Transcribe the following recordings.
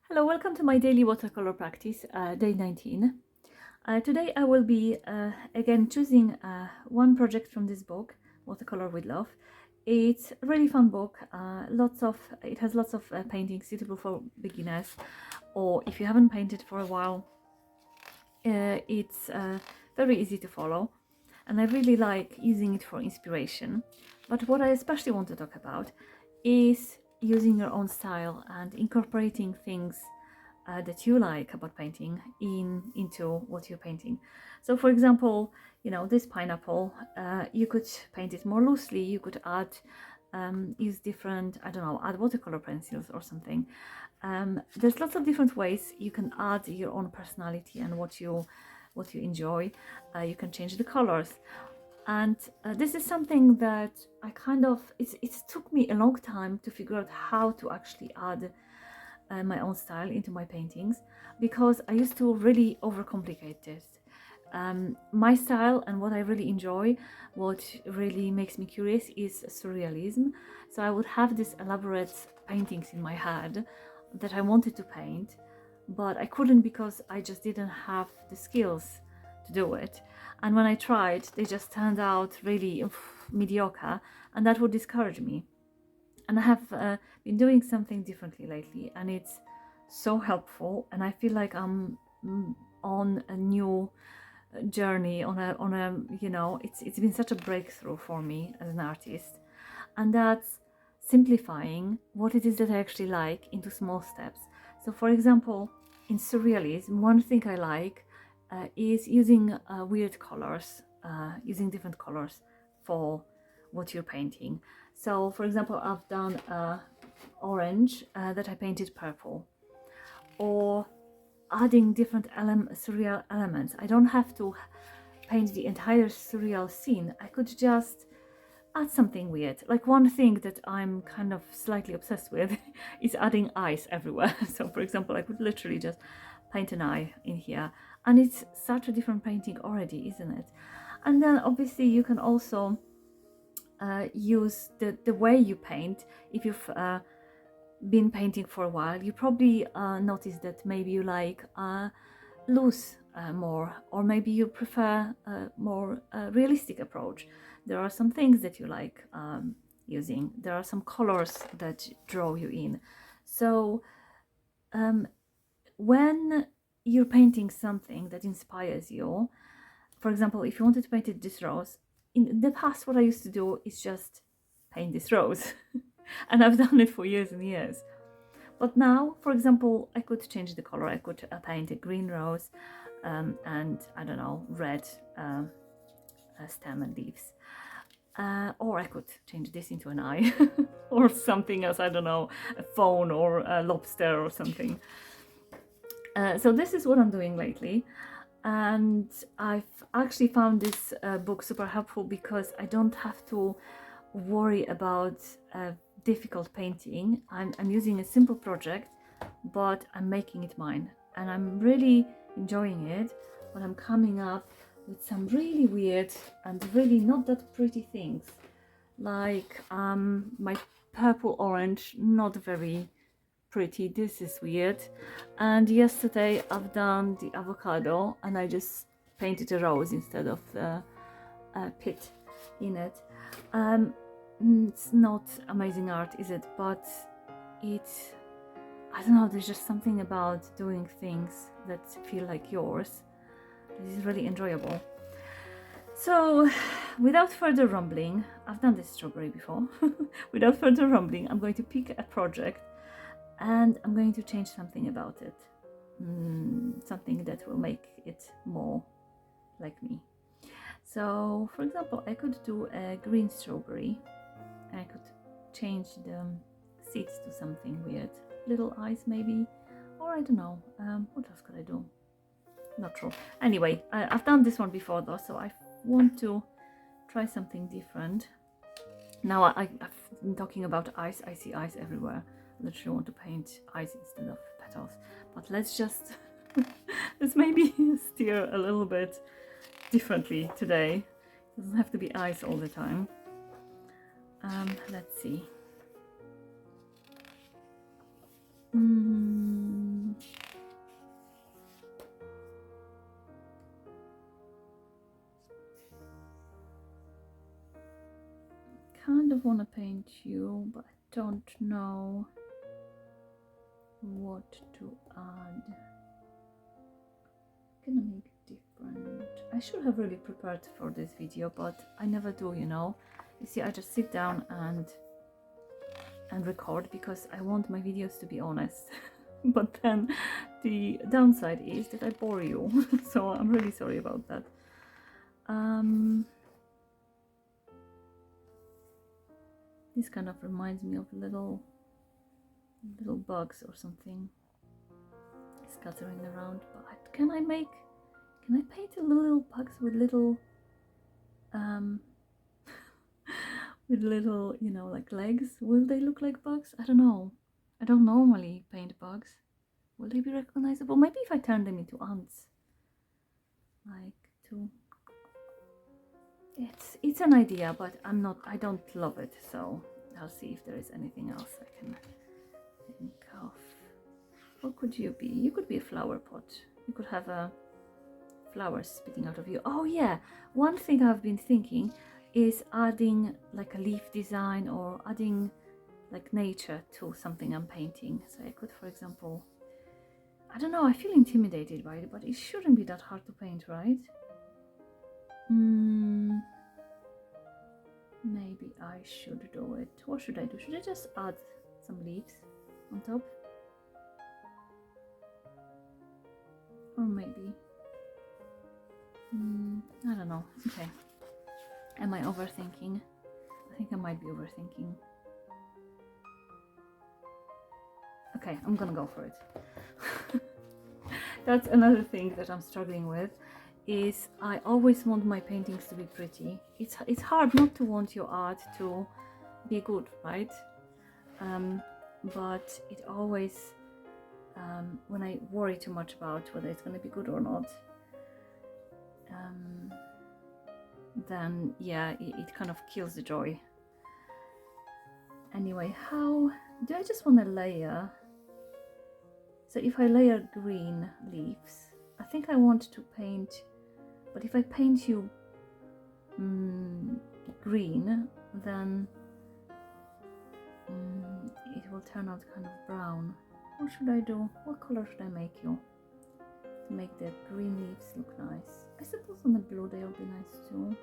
Hello, welcome to my daily watercolor practice, day 19. Today I will be again choosing one project from this book, Watercolor with Love. It's a really fun book. It has lots of paintings suitable for beginners, or if you haven't painted for a while, it's very easy to follow. And I really like using it for inspiration. But what I especially want to talk about is using your own style and incorporating things that you like about painting into what you're painting. So, for example, this pineapple, you could paint it more loosely. You could use different, I don't know, add watercolor pencils or something. There's lots of different ways you can add your own personality and what you enjoy. You can change the colors. And this is something that it took me a long time to figure out how to actually add my own style into my paintings, because I used to really overcomplicate this. My style and what I really enjoy, what really makes me curious, is surrealism. So I would have these elaborate paintings in my head that I wanted to paint, but I couldn't because I just didn't have the skills to do it. And when I tried, they just turned out really mediocre, and that would discourage me. And I have been doing something differently lately, and it's so helpful. And I feel like I'm on a new journey, it's been such a breakthrough for me as an artist, and that's simplifying what it is that I actually like into small steps. So, for example, in surrealism, one thing I like is using weird colors, using different colors for what you're painting. So, for example, I've done orange that I painted purple, or adding different surreal elements. I don't have to paint the entire surreal scene. I could just add something weird. Like, one thing that I'm kind of slightly obsessed with is adding eyes everywhere. So, for example, I could literally just paint an eye in here, and it's such a different painting already, isn't it? And then obviously you can also use the way you paint. If you've been painting for a while, you probably noticed that maybe you like loose more, or maybe you prefer a more realistic approach. There are some things that you like using. There are some colors that draw you in. So when you're painting something that inspires you, for example, if you wanted to paint this rose, in the past what I used to do is just paint this rose. And I've done it for years and years. But now, for example, I could change the color. I could paint a green rose and, I don't know, red stem and leaves. Or I could change this into an eye or something else, I don't know, a phone or a lobster or something. So this is what I'm doing lately. And I've actually found this book super helpful because I don't have to worry about difficult painting. I'm using a simple project, but I'm making it mine, and I'm really enjoying it. But I'm coming up with some really weird and really not that pretty things, like my purple orange, not very pretty. This is weird. And yesterday I've done the avocado, and I just painted a rose instead of the pit in it. It's not amazing art, is it? But it's, I don't know, there's just something about doing things that feel like yours. This is really enjoyable. So, without further rumbling, I've done this strawberry before. Without further rumbling, I'm going to pick a project and I'm going to change something about it. Something that will make it more like me. So, for example, I could do a green strawberry. I could change the seeds to something weird. Little eyes, maybe. Or I don't know. What else could I do? Not sure. Anyway, I've done this one before though, so I want to try something different. Now I've been talking about eyes. I see eyes everywhere. I literally want to paint eyes instead of petals. But let's just let's maybe steer a little bit differently today. It doesn't have to be eyes all the time. Let's see. kind of want to paint you, but I don't know what to add. Gonna make it different. I should have really prepared for this video, but I never do, you know. You see, I just sit down and record because I want my videos to be honest. But then the downside is that I bore you. So I'm really sorry about that. This kind of reminds me of little bugs or something scattering around. But can I paint a little bugs with little with little, you know, like legs? Will they look like bugs? I don't know. I don't normally paint bugs. Will they be recognizable? Maybe if I turn them into ants. Like to... It's an idea, but I don't love it, so I'll see if there is anything else I can think of. What could you be? You could be a flower pot. You could have a flowers spitting out of you. Oh yeah, one thing I've been thinking is adding like a leaf design or adding like nature to something I'm painting. So I could, for example, I don't know, I feel intimidated by it, but it shouldn't be that hard to paint, right? Maybe I should do it. What should I do? Should I just add some leaves on top? Or maybe... I don't know. Okay. Am I overthinking? I think I might be overthinking. Okay, I'm gonna go for it. That's another thing that I'm struggling with, is I always want my paintings to be pretty. It's hard not to want your art to be good, right? But it always, when I worry too much about whether it's gonna be good or not, then yeah, it kind of kills the joy. Anyway, how do I just want to layer? So if I layer green leaves, I think I want to paint, but if I paint you green, then it will turn out kind of brown. What should I do? What color should I make you to make the green leaves look nice? I suppose on the blue they will be nice too.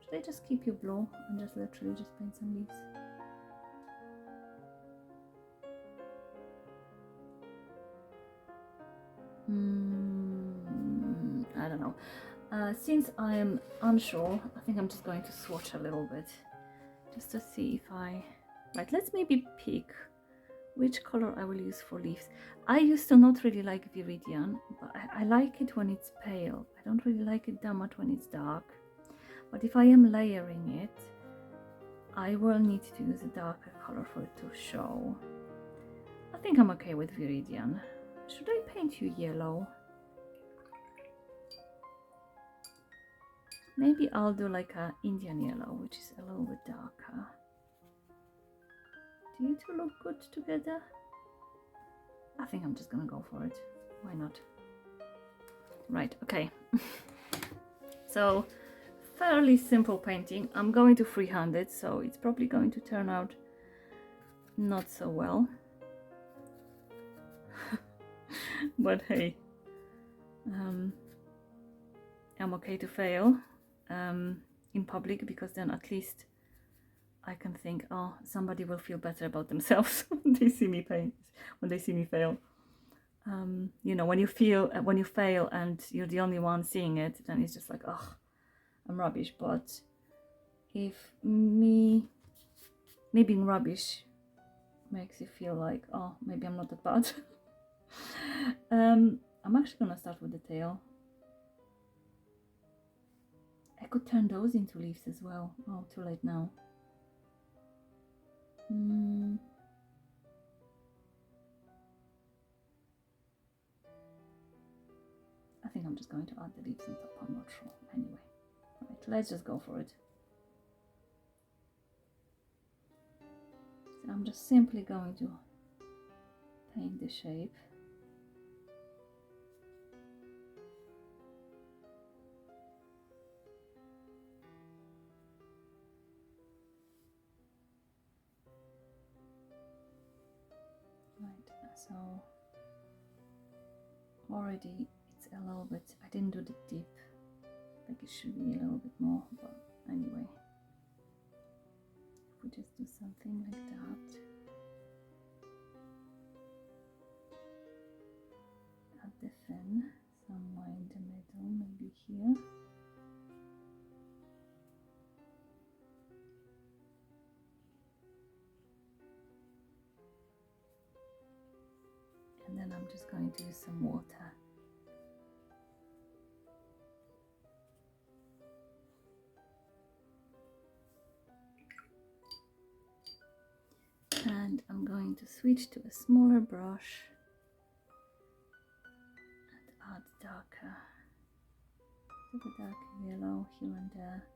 Should I just keep you blue and just literally just paint some leaves? I don't know. Since I am unsure, I think I'm just going to swatch a little bit just to see if I... Right, let's maybe pick which color I will use for leaves. I used to not really like Viridian, but I like it when it's pale. I don't really like it that much when it's dark. But if I am layering it, I will need to use a darker color for it to show. I think I'm okay with Viridian. Should I paint you yellow? Maybe I'll do like a Indian yellow, which is a little bit darker. Do you two look good together? I think I'm just gonna go for it. Why not? Right, okay. So, fairly simple painting. I'm going to freehand it, so it's probably going to turn out not so well. But hey, I'm okay to fail in public, because then at least I can think, oh, somebody will feel better about themselves when they see me paint, when they see me fail. You know, when you fail and you're the only one seeing it, then it's just like, oh, I'm rubbish. But if me being rubbish makes you feel like, oh, maybe I'm not that bad. I'm actually gonna start with the tail. I could turn those into leaves as well. Oh, too late now. I think I'm just going to add the leaves on top. I'm not sure. Anyway, right, let's just go for it. So I'm just simply going to paint the shape. already it's a little bit, I didn't do the dip, like it should be a little bit more, but anyway, if we just do something like that, at the fin, somewhere in the middle, maybe here. And then I'm just going to use some water. And I'm going to switch to a smaller brush and add darker, a bit darker yellow here and there,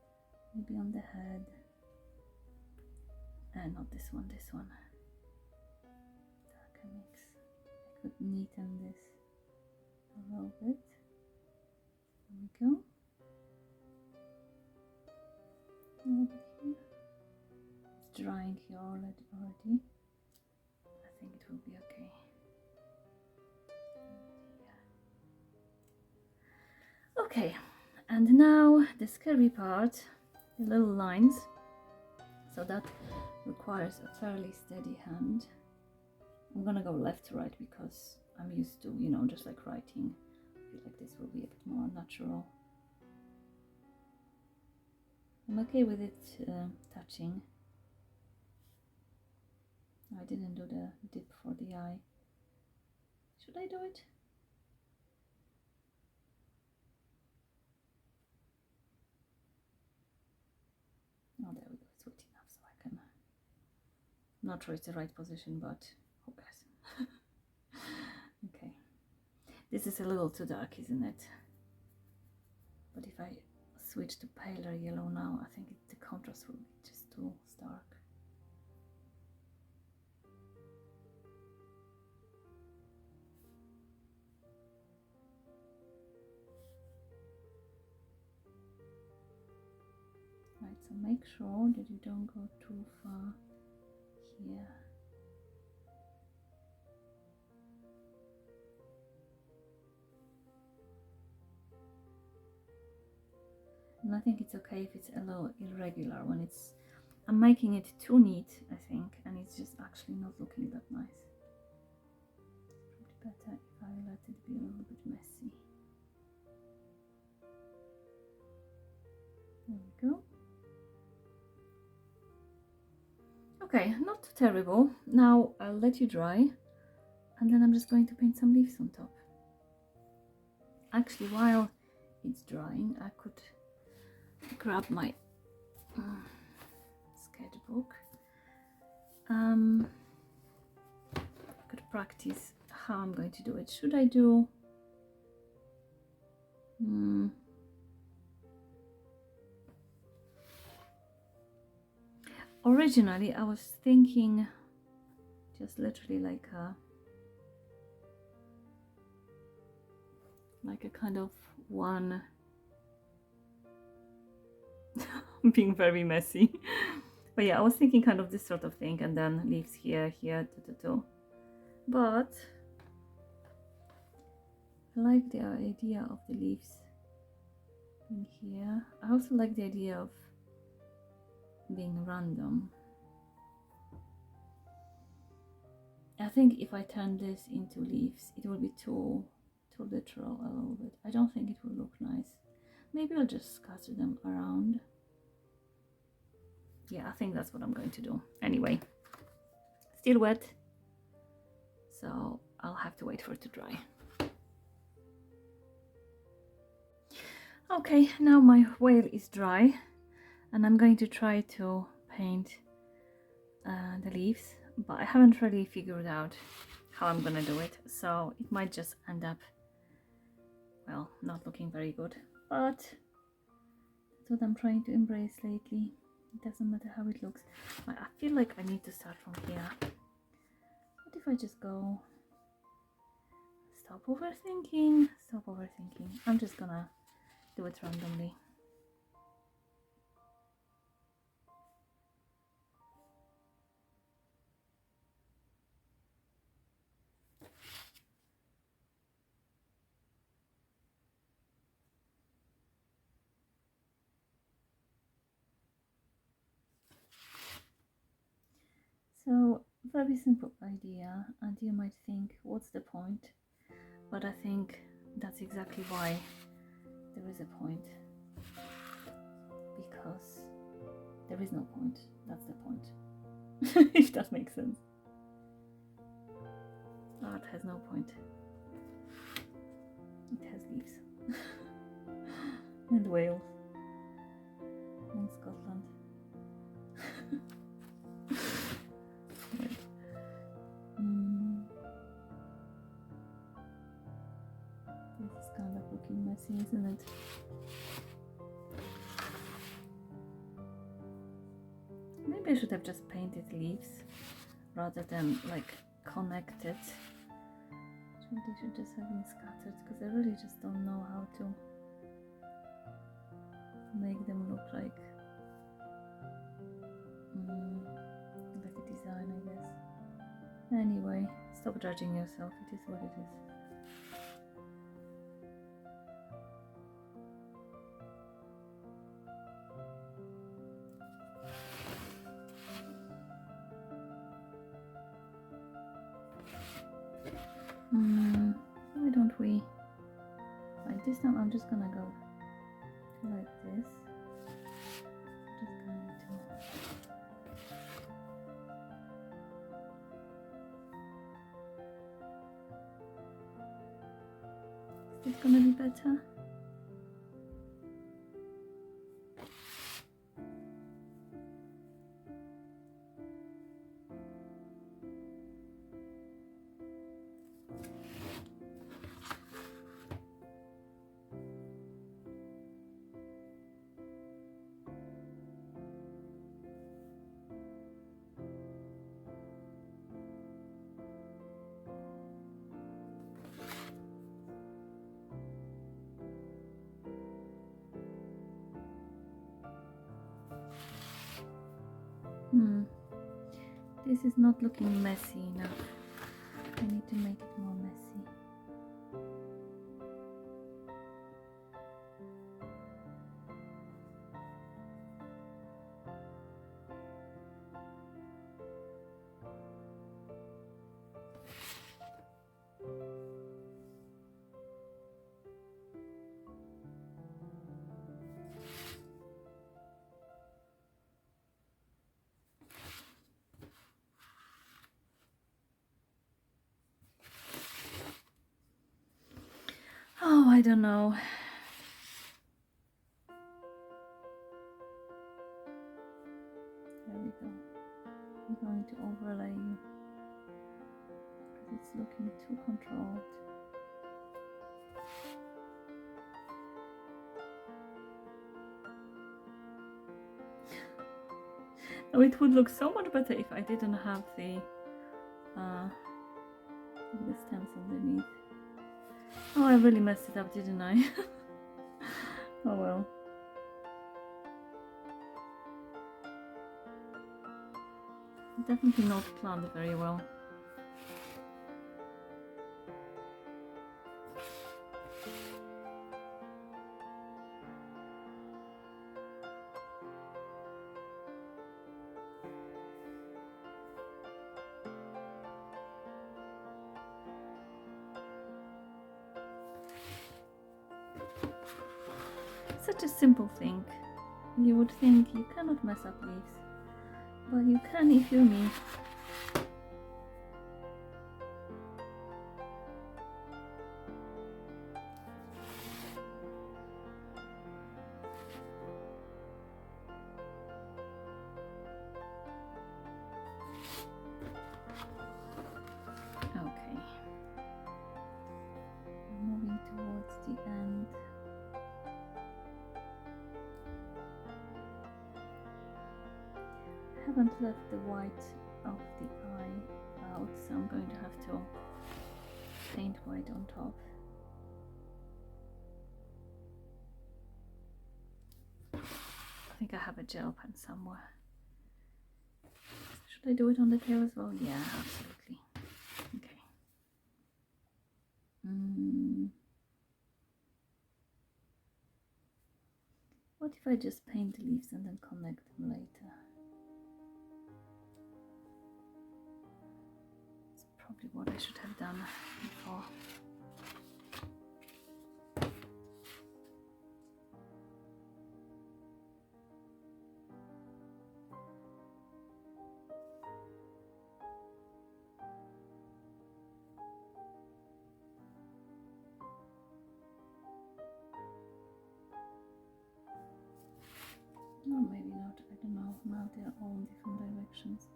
maybe on the head. And not this one, this one. Darker mix. I could neaten this a little bit. There we go. A little bit here. It's drying here already. I think it will be okay. Okay, and now the scary part, the little lines. So that requires a fairly steady hand. I'm gonna go left to right because I'm used to, you know, just like writing. I feel like this will be a bit more natural. I'm okay with it touching. I didn't do the dip for the eye. Should I do it? Oh, there we go. It's wet enough so I can. I'm not sure it's the right position, but who cares? Okay. This is a little too dark, isn't it? But if I switch to paler yellow now, I think the contrast will be just too stark. Right, so make sure that you don't go too far here. And I think it's okay if it's a little irregular when it's, I'm making it too neat, I think, and it's just actually not looking that nice. It's probably better if I let it be a little bit messy. There we go. Okay, not too terrible. Now I'll let you dry, and then I'm just going to paint some leaves on top. Actually, while it's drying, I could grab my sketchbook. Could practice how I'm going to do it. Should I do originally I was thinking just literally like a kind of one. I'm being very messy. But yeah, I was thinking kind of this sort of thing, and then leaves here, but I like the idea of the leaves in here. I also like the idea of being random. I think if I turn this into leaves, it will be too literal a little bit. I don't think it will look nice. Maybe I'll just scatter them around. Yeah, I think that's what I'm going to do. Anyway, still wet, so I'll have to wait for it to dry. Okay, now my whale is dry, and I'm going to try to paint the leaves, but I haven't really figured out how I'm gonna do it, so it might just end up, well, not looking very good, but that's what I'm trying to embrace lately. It doesn't matter how it looks. I feel like I need to start from here. What if I just go, stop overthinking. I'm just gonna do it randomly. So, very simple idea, and you might think, what's the point? But I think that's exactly why there is a point. Because there is no point. That's the point. If that makes sense. Art has no point. It has leaves. And Wales. And Scotland. Right. This is kind of looking messy, isn't it? Maybe I should have just painted leaves rather than like connected. Really should just have been scattered, because I really just don't know how to make them look like a design, I guess. Anyway, stop judging yourself. It is what it is. Why don't we, like this time I'm just gonna go like this. Just going to is this gonna be better? This is not looking messy enough. I need to make it more messy. Oh, I don't know. There we go. I'm going to overlay you because it's looking too controlled. Oh, it would look so much better if I didn't have the stems underneath. Oh, I really messed it up, didn't I? Oh well. Definitely not planned very well. Such a simple thing. You would think you cannot mess up leaves, but you can if you're me. Okay. Moving towards the end. I haven't left the white of the eye out, so I'm going to have to paint white on top. I think I have a gel pen somewhere. Should I do it on the tail as well? Yeah, absolutely. Okay. What if I just paint the leaves and then connect them later? probably what I should have done before. No, maybe not. I don't know. Now they're all in different directions.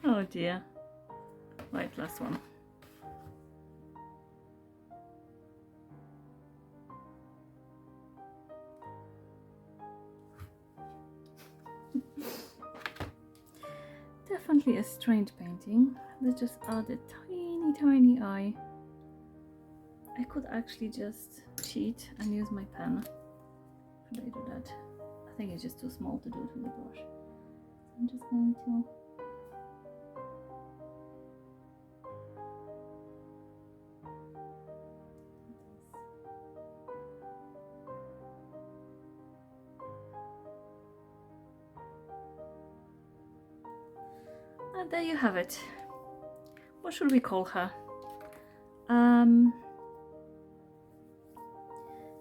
Oh dear. Right, last one. Definitely a strange painting. Let's just add a tiny eye. I could actually just cheat and use my pen. Should I do that? I think it's just too small to do it with a brush. I'm just going to and there you have it. What should we call her?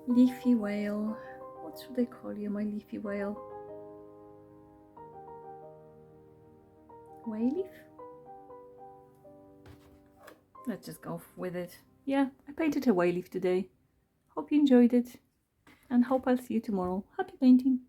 Leafy whale. What should I call you, my leafy whale? Whale leaf? Let's just go with it. Yeah, I painted a whale leaf today. Hope you enjoyed it and hope I'll see you tomorrow. Happy painting!